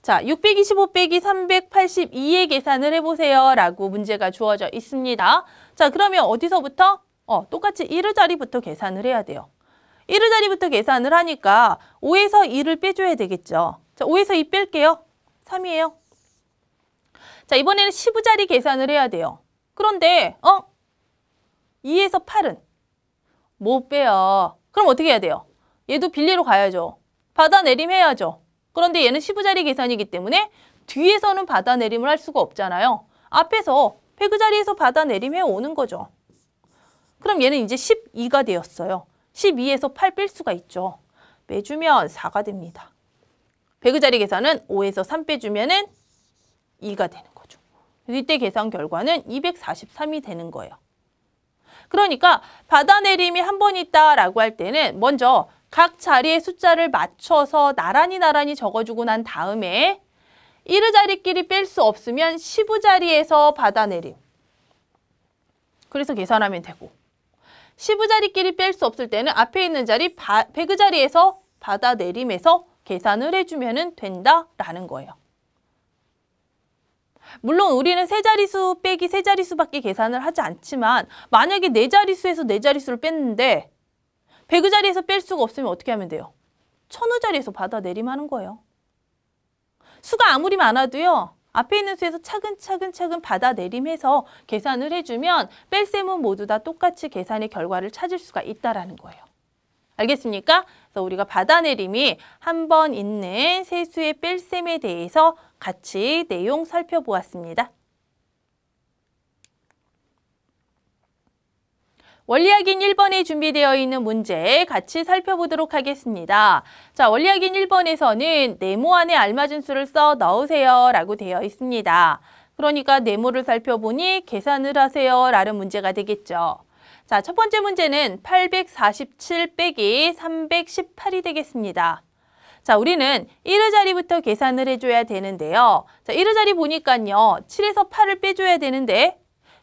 자, 625 빼기 382의 계산을 해보세요 라고 문제가 주어져 있습니다. 자, 그러면 어디서부터? 똑같이 1의 자리부터 계산을 해야 돼요. 1의 자리부터 계산을 하니까 5에서 2를 빼줘야 되겠죠. 자, 5에서 2 뺄게요. 3이에요. 자, 이번에는 10의 자리 계산을 해야 돼요. 그런데 2에서 8은 못 빼요. 그럼 어떻게 해야 돼요? 얘도 빌리러 가야죠. 받아내림 해야죠. 그런데 얘는 10의 자리 계산이기 때문에 뒤에서는 받아내림을 할 수가 없잖아요. 앞에서 100의 자리에서 받아내림 해오는 거죠. 그럼 얘는 이제 12가 되었어요. 12에서 8 뺄 수가 있죠. 빼주면 4가 됩니다. 100의 자리 계산은 5에서 3 빼주면 2가 되는 거죠. 그래서 이때 계산 결과는 243이 되는 거예요. 그러니까 받아내림이 한 번 있다라고 할 때는 먼저 각 자리의 숫자를 맞춰서 나란히 적어주고 난 다음에 1의 자리끼리 뺄 수 없으면 10의 자리에서 받아내림. 그래서 계산하면 되고 10의 자리끼리 뺄 수 없을 때는 앞에 있는 자리 100의 자리에서 받아내림해서 계산을 해주면 된다라는 거예요. 물론 우리는 세 자릿수 빼기 세 자릿수밖에 계산을 하지 않지만 만약에 네 자릿수에서 네 자릿수를 뺐는데 100의 자리에서 뺄 수가 없으면 어떻게 하면 돼요? 1000의 자리에서 받아내림하는 거예요. 수가 아무리 많아도요. 앞에 있는 수에서 차근차근 받아내림해서 계산을 해주면 뺄셈은 모두 다 똑같이 계산의 결과를 찾을 수가 있다는 거예요. 알겠습니까? 그래서 우리가 받아내림이 한 번 있는 세수의 뺄셈에 대해서 같이 내용 살펴보았습니다. 원리확인 1번에 준비되어 있는 문제 같이 살펴보도록 하겠습니다. 자, 원리확인 1번에서는 네모 안에 알맞은 수를 써 넣으세요 라고 되어 있습니다. 그러니까 네모를 살펴보니 계산을 하세요 라는 문제가 되겠죠. 자, 첫 번째 문제는 847 빼기 318이 되겠습니다. 자, 우리는 1의 자리부터 계산을 해줘야 되는데요. 자, 1의 자리 보니까요. 7에서 8을 빼줘야 되는데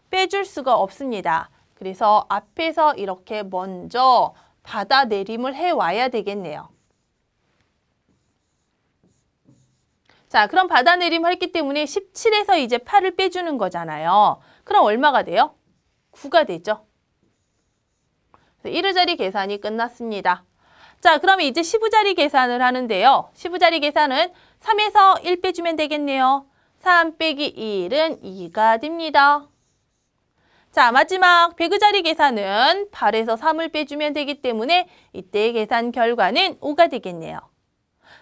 빼줄 수가 없습니다. 그래서 앞에서 이렇게 먼저 받아내림을 해와야 되겠네요. 자, 그럼 받아내림을 했기 때문에 17에서 이제 8을 빼주는 거잖아요. 그럼 얼마가 돼요? 9가 되죠. 1의 자리 계산이 끝났습니다. 자, 그러면 이제 10의 자리 계산을 하는데요. 10의 자리 계산은 3에서 1 빼주면 되겠네요. 3 빼기 1은 2가 됩니다. 자, 마지막 100의 자리 계산은 8에서 3을 빼주면 되기 때문에 이때 계산 결과는 5가 되겠네요.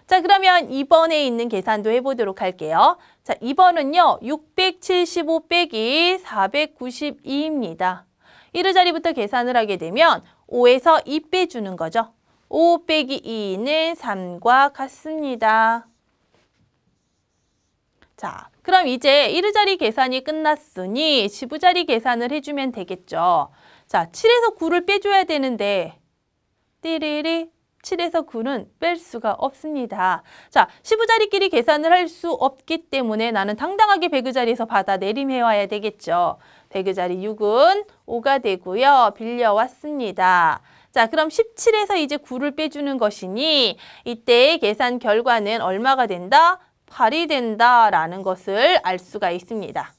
자, 그러면 2번에 있는 계산도 해보도록 할게요. 자, 2번은요. 675 빼기 492입니다. 1의 자리부터 계산을 하게 되면 5에서 2 빼주는 거죠. 5 빼기 2는 3과 같습니다. 자, 그럼 이제 1의 자리 계산이 끝났으니 10의 자리 계산을 해주면 되겠죠. 자, 7에서 9를 빼줘야 되는데 띠리리 7에서 9는 뺄 수가 없습니다. 자, 10의 자리끼리 계산을 할 수 없기 때문에 나는 당당하게 100의 자리에서 받아내림해와야 되겠죠. 100의 자리 6은 5가 되고요. 빌려왔습니다. 자, 그럼 17에서 이제 9를 빼주는 것이니 이때의 계산 결과는 얼마가 된다? 8이 된다라는 것을 알 수가 있습니다.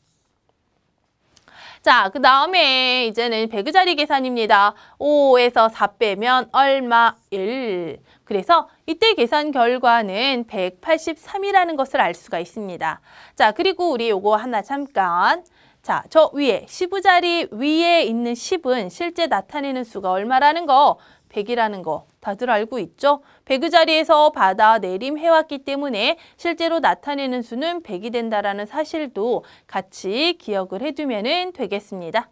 자, 그 다음에 이제는 100의 자리 계산입니다. 5에서 4 빼면 얼마? 1. 그래서 이때 계산 결과는 183이라는 것을 알 수가 있습니다. 자, 그리고 우리 요거 하나 잠깐. 자, 저 위에 10의 자리 위에 있는 10은 실제 나타내는 수가 얼마라는 거? 100이라는 거 다들 알고 있죠? 100의 자리에서 받아내림 해왔기 때문에 실제로 나타내는 수는 100이 된다라는 사실도 같이 기억을 해두면 되겠습니다.